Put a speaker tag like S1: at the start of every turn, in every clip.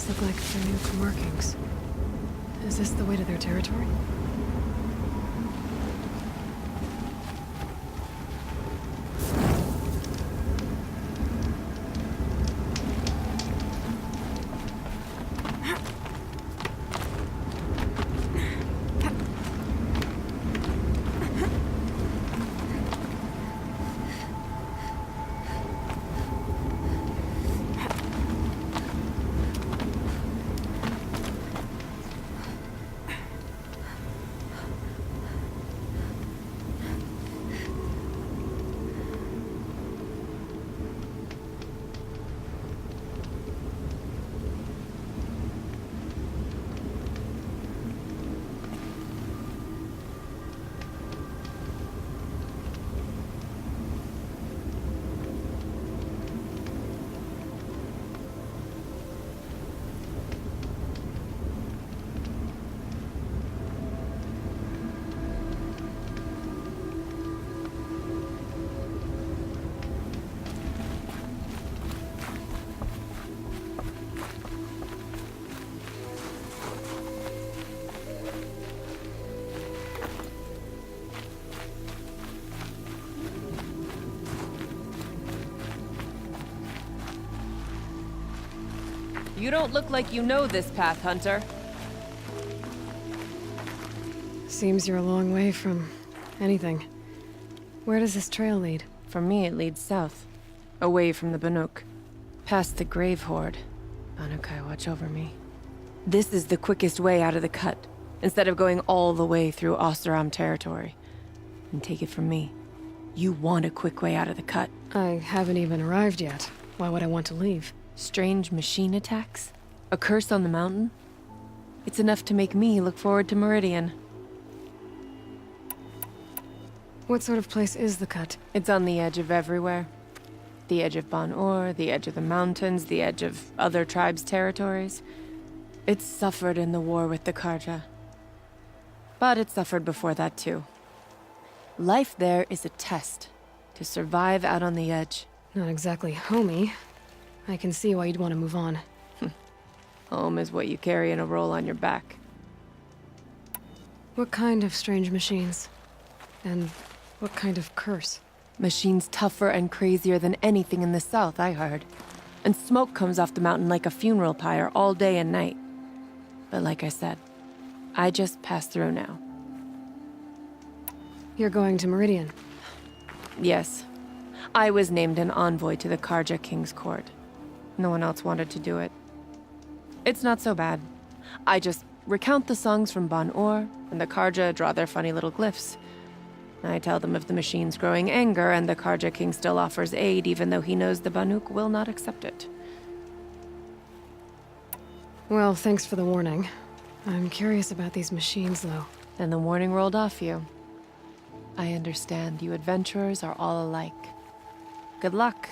S1: These look like Banuk markings. Is this the way to their territory?
S2: You don't look like you know this path, Hunter.
S1: Seems you're a long way from anything. Where does this trail lead?
S2: For me, it leads south. Away from the Banuk. Past the Grave Horde. Banukai, watch over me. This is the quickest way out of the cut, instead of going all the way through Oseram territory. And take it from me, you want a quick way out of the cut.
S1: I haven't even arrived yet. Why would I want to leave?
S2: Strange machine attacks? A curse on the mountain? It's enough to make me look forward to Meridian.
S1: What sort of place is the cut?
S2: It's on the edge of everywhere. The edge of Bon-Or, the edge of the mountains, the edge of other tribes' territories. It suffered in the war with the Karja. But it suffered before that too. Life there is a test to survive out on the edge.
S1: Not exactly homey. I can see why you'd want to move on.
S2: Home is what you carry in a roll on your back.
S1: What kind of strange machines? And what kind of curse?
S2: Machines tougher and crazier than anything in the south, I heard. And smoke comes off the mountain like a funeral pyre all day and night. But like I said, I just passed through now.
S1: You're going to Meridian?
S2: Yes. I was named an envoy to the Karja King's court. No one else wanted to do it. It's not so bad. I just recount the songs from Bon-Or, and the Karja draw their funny little glyphs. I tell them of the machine's growing anger, and the Karja King still offers aid, even though he knows the Banuk will not accept it.
S1: Well, thanks for the warning. I'm curious about these machines, though.
S2: Then the warning rolled off you. I understand you adventurers are all alike. Good luck.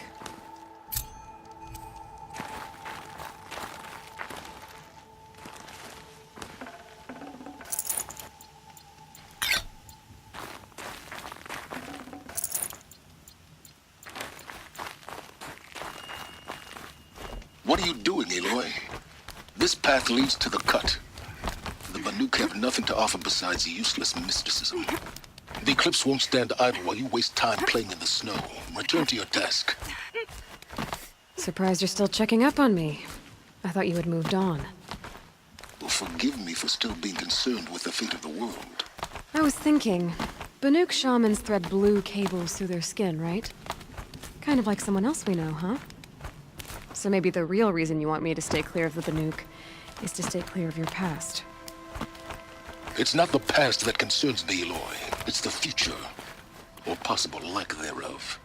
S3: What are you doing, Aloy? This path leads to the cut. The Banuk have nothing to offer besides useless mysticism. The Eclipse won't stand idle while you waste time playing in the snow. Return to your task.
S1: Surprised you're still checking up on me. I thought you had moved on.
S3: Well, forgive me for still being concerned with the fate of the world.
S1: I was thinking, Banuk shamans thread blue cables through their skin, right? Kind of like someone else we know, huh? So maybe the real reason you want me to stay clear of the Banuk is to stay clear of your past.
S3: It's not the past that concerns me, Aloy. It's the future, or possible lack thereof.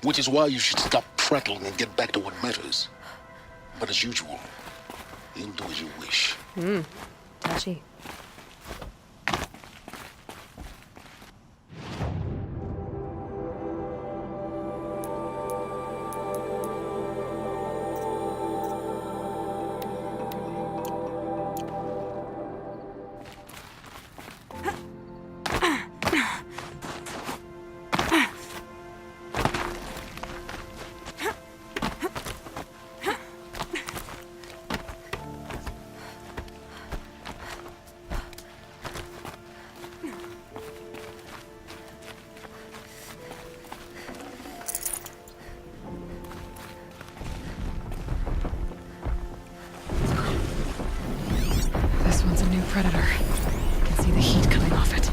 S3: Which is why you should stop prattling and get back to what matters. But as usual, you'll do as you wish.
S1: Touchy. predator. I can see the heat coming off it.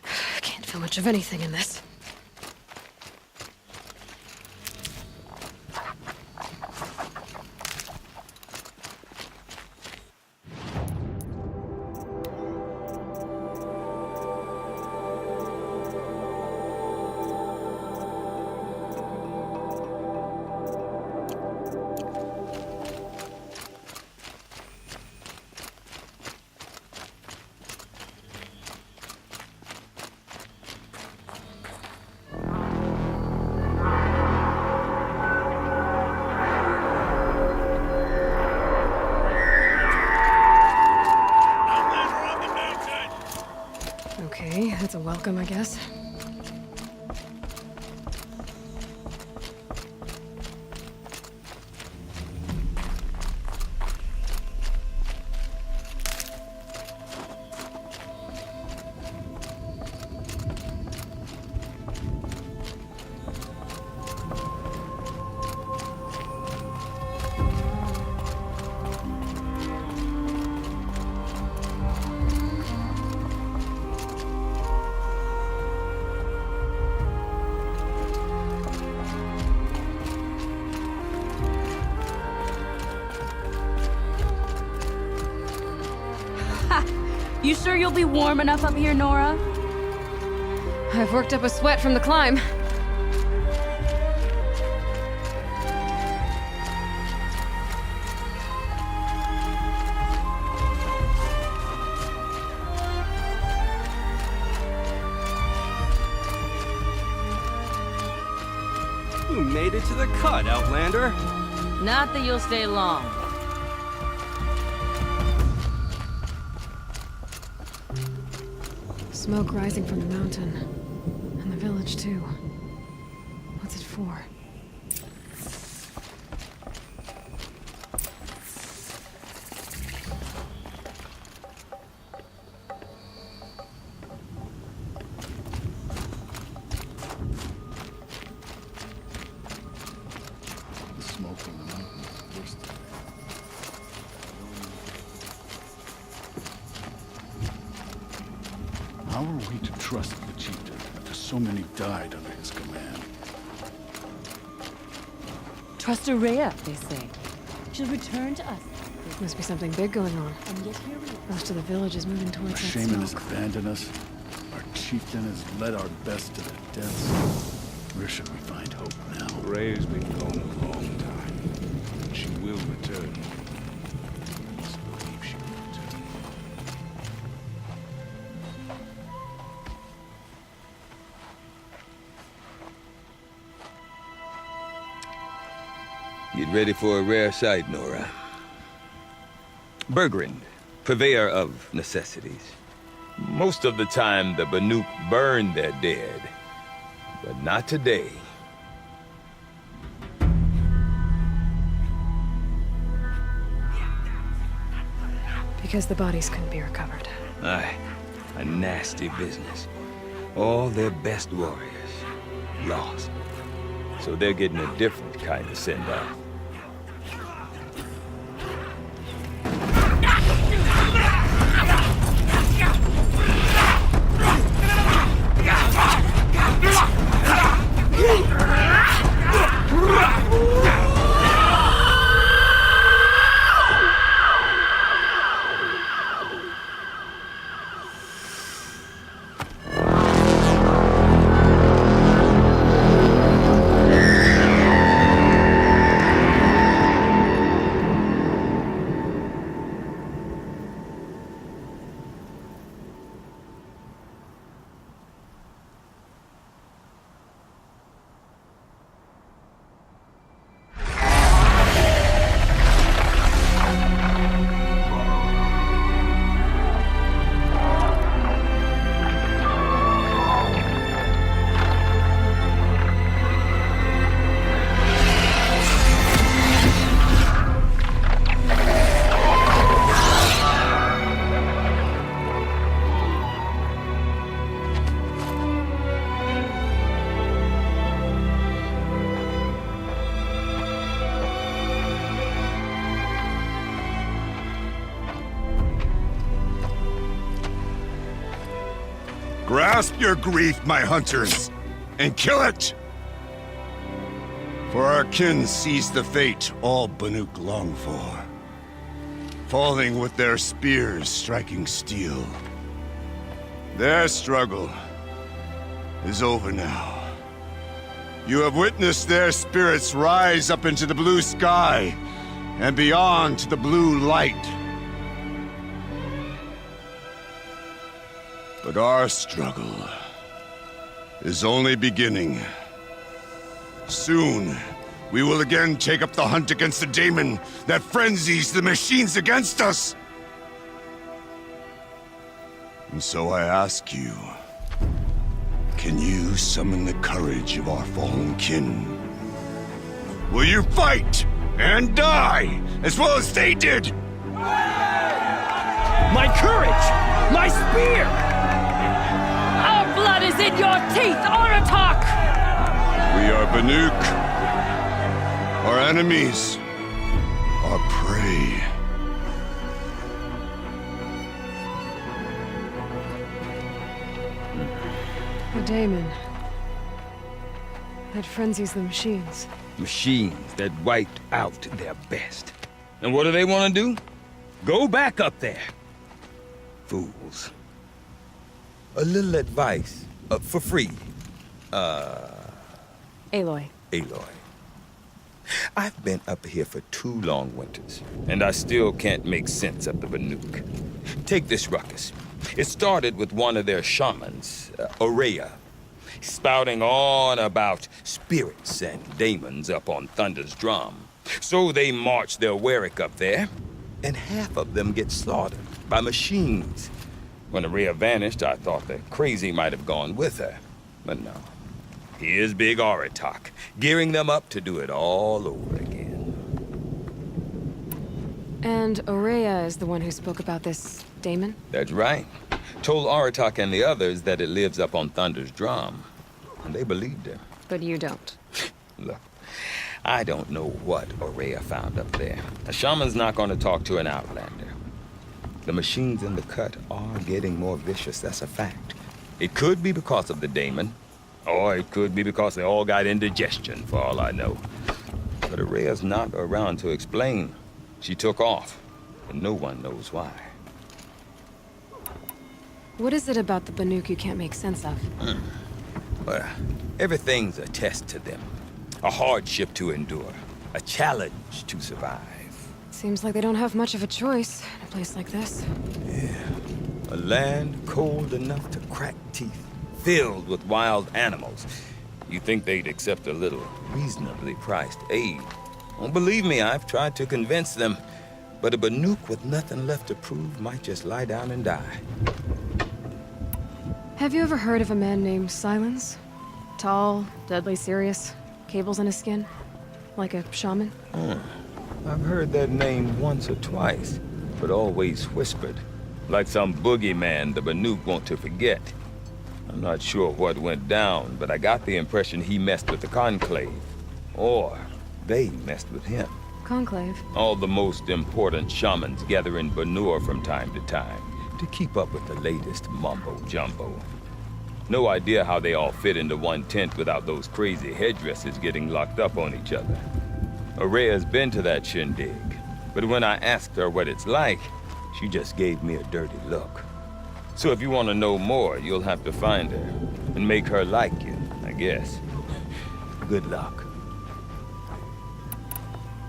S1: I can't feel much of anything in this. Okay, that's a welcome, I guess.
S4: You sure you'll be warm enough up here, Nora?
S1: I've worked up a sweat from the climb.
S5: You made it to the cut, Outlander.
S4: Not that you'll stay long.
S1: Smoke rising from the mountain. And the village, too. What's it for?
S3: The smoke from the mountain is bursting. How are we to trust the chieftain after so many died under his command?
S4: Trust Rhea, they say. She'll return to us.
S1: Must be something big going on.
S4: And yet here we are.
S1: Most of the village is moving towards
S3: Our
S1: that
S3: shaman has
S1: smoke.
S3: abandoned us. Our chieftain has led our best to their deaths. Where should we find hope now?
S6: Rhea's been gone a long time. But she will return. I must believe she will return.
S7: Get ready for a rare sight, Nora. Bergrand, purveyor of necessities. Most of the time, the Banuk burn their dead. But not today.
S1: Because the bodies couldn't be recovered.
S7: Aye, a nasty business. All their best warriors lost. So they're getting a different kind of send-off.
S8: Grasp your grief, my hunters, and kill it! For our kin sees the fate all Banuk long for. Falling with their spears striking steel. Their struggle is over now. You have witnessed their spirits rise up into the blue sky and beyond to the blue light. But our struggle is only beginning. Soon, we will again take up the hunt against the daemon that frenzies the machines against us. And so I ask you, can you summon the courage of our fallen kin? Will you fight and die as well as they did?
S5: My courage! My spear!
S4: Our blood is in your teeth, Oratok!
S8: We are Banuk. Our enemies are prey.
S1: The daemon. That frenzies the machines.
S7: Machines that wiped out their best. And what do they want to do? Go back up there. Fools. A little advice, for free.
S1: Aloy.
S7: Aloy. I've been up here for 2 long winters, and I still can't make sense of the Banuk. Take this ruckus. It started with one of their shamans, Aurea, spouting on about spirits and demons up on Thunder's drum. So they march their Warwick up there, and half of them get slaughtered by machines. When Aurea vanished, I thought the crazy might have gone with her, but no. Here's Big Aratak, gearing them up to do it all over again.
S1: And Aurea is the one who spoke about this daemon?
S7: That's right. Told Aratak and the others that it lives up on Thunder's drum, and they believed him.
S1: But you don't.
S7: Look, I don't know what Aurea found up there. A shaman's not going to talk to an outlander. The machines in the cut are getting more vicious, that's a fact. It could be because of the daemon, or it could be because they all got indigestion, for all I know. But Aurea's not around to explain. She took off, and no one knows why.
S1: What is it about the Banuk you can't make sense of?
S7: Well, everything's a test to them. A hardship to endure. A challenge to survive.
S1: Seems like they don't have much of a choice in a place like this.
S7: Yeah. A land cold enough to crack teeth, filled with wild animals. You think they'd accept a little reasonably priced aid. Well, believe me, I've tried to convince them. But a Banuk with nothing left to prove might just lie down and die.
S1: Have you ever heard of a man named Silence? Tall, deadly serious, cables in his skin? Like a shaman?
S7: I've heard that name once or twice, but always whispered. Like some boogeyman the Banuk want to forget. I'm not sure what went down, but I got the impression he messed with the Conclave. Or they messed with him.
S1: Conclave?
S7: All the most important shamans gather in Banur from time to time to keep up with the latest mumbo-jumbo. No idea how they all fit into one tent without those crazy headdresses getting locked up on each other. Aurea's been to that shindig, but when I asked her what it's like, she just gave me a dirty look. So if you want to know more, you'll have to find her and make her like you, I guess. Good luck.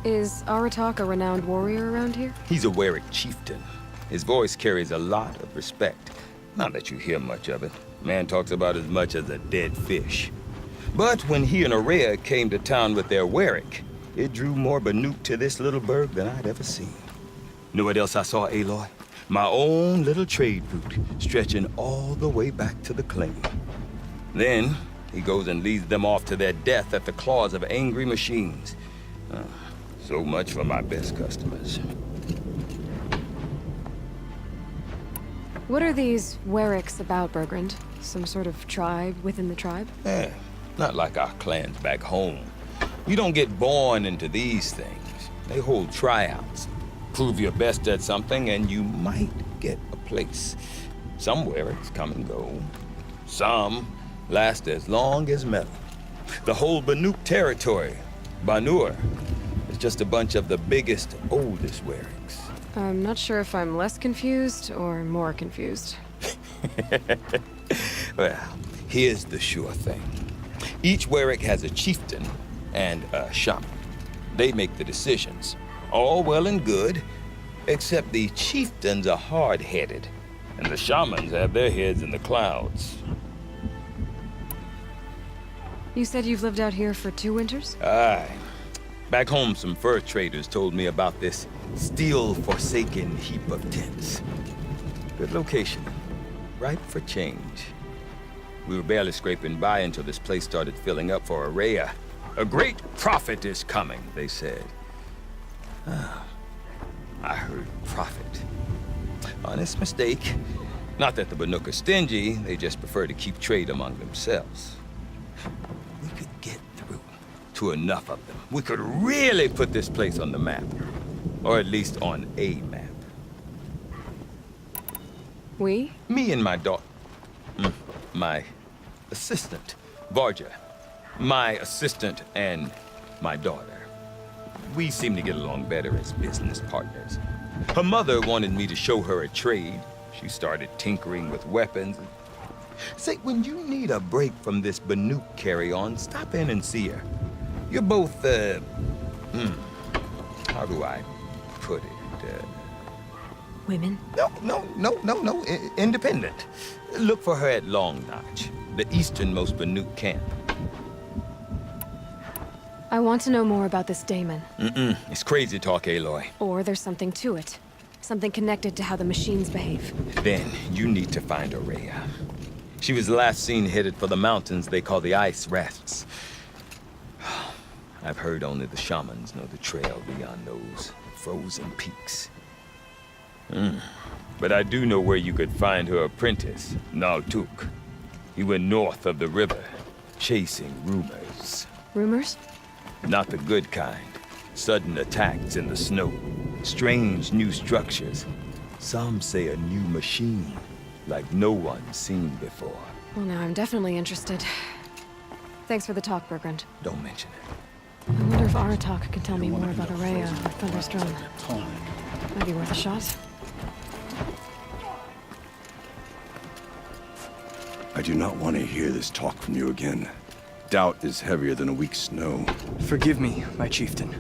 S1: Is Aratak a renowned warrior around here?
S7: He's a Warwick chieftain. His voice carries a lot of respect. Not that you hear much of it. Man talks about as much as a dead fish. But when he and Aurea came to town with their Warwick, it drew more Banuk to this little burg than I'd ever seen. Know what else I saw, Aloy? My own little trade route, stretching all the way back to the claim. Then, he goes and leads them off to their death at the claws of angry machines. So much for my best customers.
S1: What are these Warwicks about, Bergrand? Some sort of tribe within the tribe?
S7: Not like our clans back home. You don't get born into these things. They hold tryouts. Prove your best at something and you might get a place. Some Warwicks come and go. Some last as long as metal. The whole Banuk territory, Banur, is just a bunch of the biggest, oldest Warwicks.
S1: I'm not sure if I'm less confused or more confused.
S7: Well, here's the sure thing. Each Warwick has a chieftain and a shaman. They make the decisions. All well and good, except the chieftains are hard-headed, and the shamans have their heads in the clouds.
S1: You said you've lived out here for 2 winters?
S7: Aye. Back home, some fur traders told me about this steel-forsaken heap of tents. Good location. Ripe for change. We were barely scraping by until this place started filling up for Aurea. A great prophet is coming, they said. I heard prophet. Honest mistake. Not that the Banuk are stingy, they just prefer to keep trade among themselves. We could get through to enough of them. We could really put this place on the map. Or at least on a map.
S1: We?
S7: Me and my daughter. My assistant, Varja. My assistant and my daughter. We seem to get along better as business partners. Her mother wanted me to show her a trade. She started tinkering with weapons. Say, when you need a break from this Banuk carry-on, stop in and see her. You're both, how do I put it?
S1: Women?
S7: No, independent. Look for her at Long Notch, the easternmost Banuk camp.
S1: I want to know more about this Damon.
S7: It's crazy talk, Aloy.
S1: Or there's something to it. Something connected to how the machines behave.
S7: Then you need to find Aurea. She was last seen headed for the mountains they call the Ice Rafts. I've heard only the shamans know the trail beyond those frozen peaks. But I do know where you could find her apprentice, Naltuk. He went north of the river, chasing rumors.
S1: Rumors?
S7: Not the good kind. Sudden attacks in the snow. Strange new structures. Some say a new machine, like no one's seen before.
S1: Well, now I'm definitely interested. Thanks for the talk, Bergrand.
S7: Don't mention it.
S1: I wonder if Aratak can tell me more about Aurea or Thunderstone. Might be worth a shot.
S8: I do not want to hear this talk from you again. Doubt is heavier than a week's snow.
S5: Forgive me, my chieftain.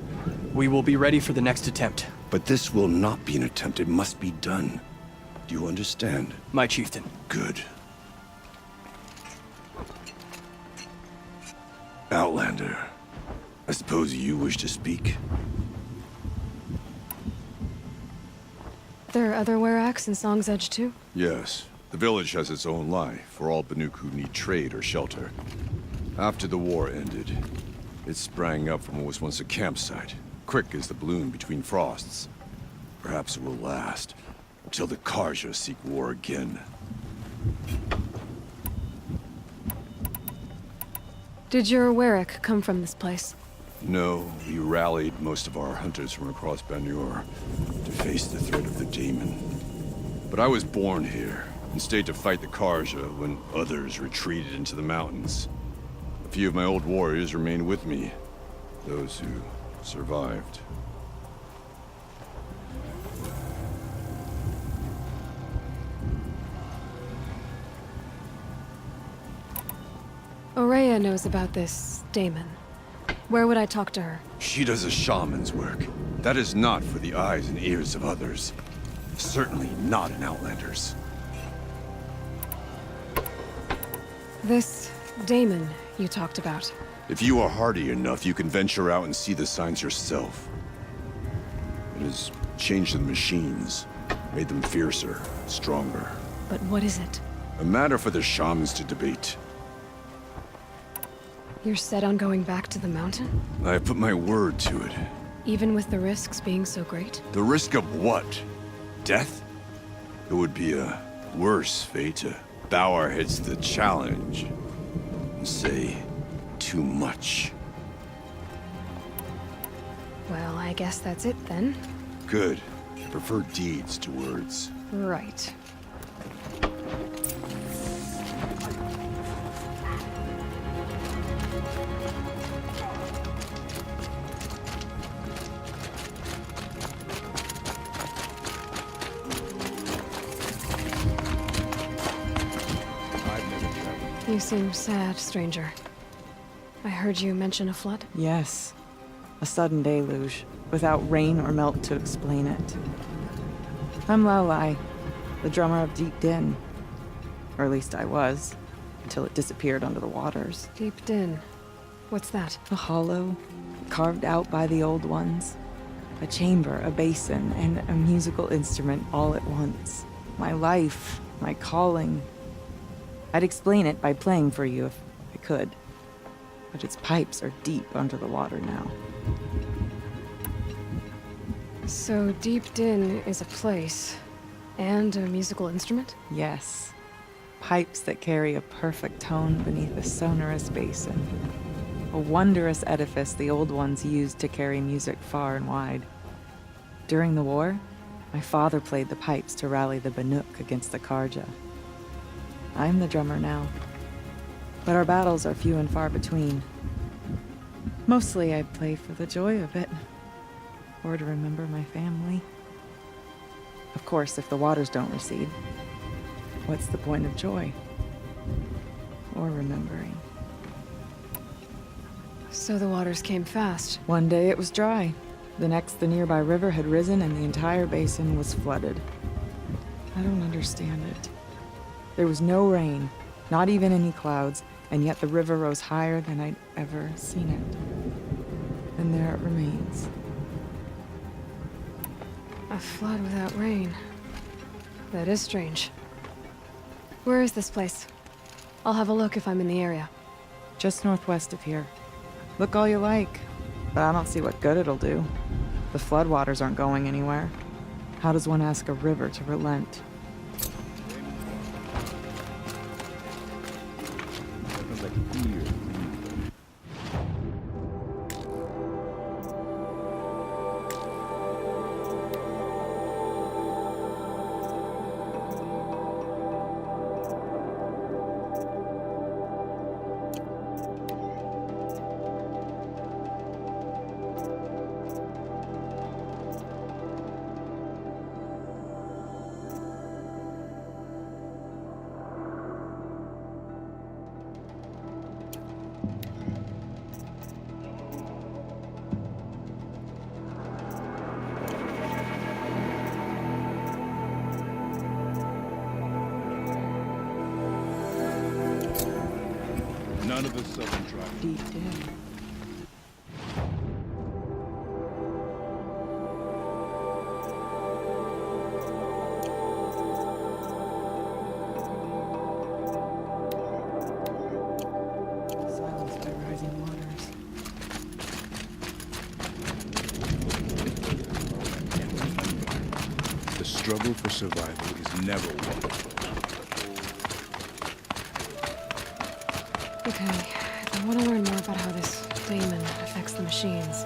S5: We will be ready for the next attempt.
S8: But this will not be an attempt. It must be done. Do you understand?
S5: My chieftain.
S8: Good. Outlander, I suppose you wish to speak?
S1: There are other Weraks in Song's Edge too?
S8: Yes. The village has its own life for all Banuk who need trade or shelter. After the war ended, it sprang up from what was once a campsite, quick as the bloom between frosts. Perhaps it will last, until the Karja seek war again.
S1: Did your Werak come from this place?
S8: No, we rallied most of our hunters from across Banur to face the threat of the Daemon. But I was born here, and stayed to fight the Karja when others retreated into the mountains. A few of my old warriors remained with me, those who survived.
S1: Aurea knows about this Damon. Where would I talk to her?
S8: She does a shaman's work. That is not for the eyes and ears of others. Certainly not an Outlander's.
S1: This Damon you talked about.
S8: If you are hardy enough, you can venture out and see the signs yourself. It has changed the machines, made them fiercer, stronger.
S1: But what is it?
S8: A matter for the shamans to debate.
S1: You're set on going back to the mountain?
S8: I have put my word to it.
S1: Even with the risks being so great?
S8: The risk of what? Death? It would be a worse fate to bow our heads to the challenge and say too much.
S1: Well, I guess that's it then.
S8: Good. I prefer deeds to words.
S1: Right. You seem sad, stranger. I heard you mention a flood?
S9: Yes. A sudden deluge, without rain or melt to explain it. I'm Laolai, the drummer of Deep Din. Or at least I was, until it disappeared under the waters.
S1: Deep Din. What's that?
S9: A hollow, carved out by the old ones. A chamber, a basin, and a musical instrument all at once. My life, my calling. I'd explain it by playing for you if I could. But its pipes are deep under the water now.
S1: So Deep Din is a place, and a musical instrument?
S9: Yes. Pipes that carry a perfect tone beneath a sonorous basin. A wondrous edifice the old ones used to carry music far and wide. During the war, my father played the pipes to rally the Banuk against the Karja. I'm the drummer now, but our battles are few and far between. Mostly I play for the joy of it, or to remember my family. Of course, if the waters don't recede, what's the point of joy? Or remembering?
S1: So the waters came fast.
S9: One day it was dry. The next, the nearby river had risen and the entire basin was flooded. I don't understand it. There was no rain, not even any clouds, and yet the river rose higher than I'd ever seen it. And there it remains.
S1: A flood without rain. That is strange. Where is this place? I'll have a look if I'm in the area.
S9: Just northwest of here. Look all you like, but I don't see what good it'll do. The floodwaters aren't going anywhere. How does one ask a river to relent?
S6: None of the southern tribes.
S9: Deep in. Silenced by rising waters.
S6: The struggle for survival is never won.
S1: Okay, if I want to learn more about how this daemon affects the machines,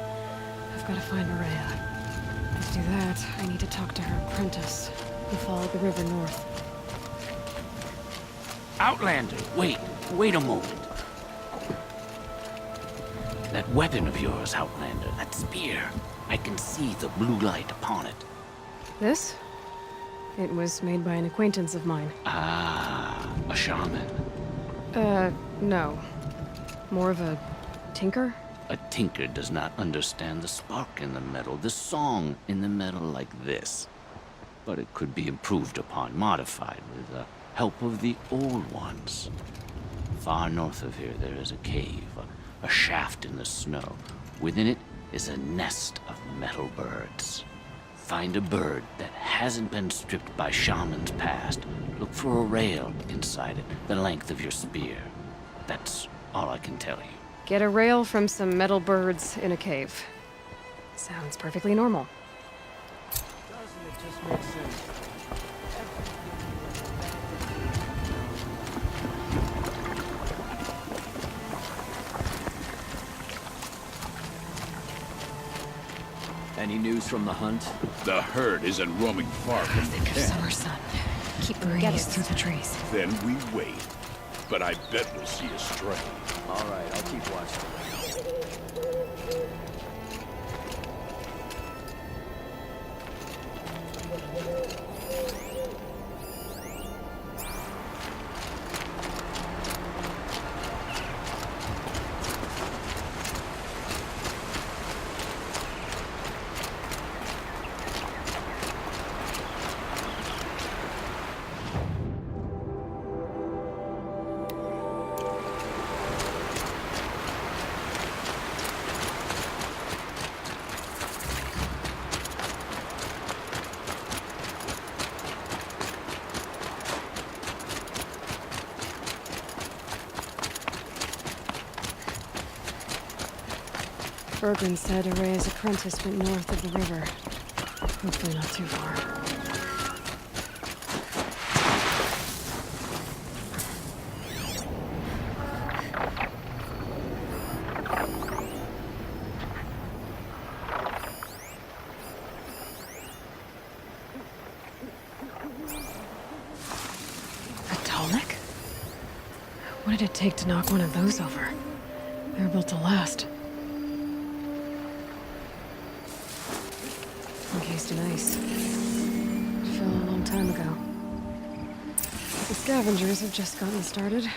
S1: I've got to find Maria. To do that, I need to talk to her apprentice, who followed the river north.
S10: Outlander, wait a moment. That weapon of yours, Outlander, that spear, I can see the blue light upon it.
S1: This? It was made by an acquaintance of mine.
S10: Ah, a shaman.
S1: No. More of a tinker?
S10: A tinker does not understand the spark in the metal, the song in the metal like this. But it could be improved upon, modified with the help of the old ones. Far north of here there is a cave, a shaft in the snow. Within it is a nest of metal birds. Find a bird that hasn't been stripped by shamans past. Look for a rail inside it, the length of your spear. That's all I can tell you.
S1: Get a rail from some metal birds in a cave. Sounds perfectly normal.
S5: Doesn't it just make sense? Any news from the hunt?
S6: The herd isn't roaming far from the
S1: Think of
S6: camp.
S1: summer sun. Keep bringing us through the trees.
S6: Then we wait. But I bet we'll see a stray.
S5: All right, I'll keep watching.
S1: Bergren said Araya's apprentice went north of the river. Hopefully not too far. A Tolnik? What did it take to knock one of those over? They're built to last. Encased in ice. Fell a long time ago. The scavengers have just gotten started.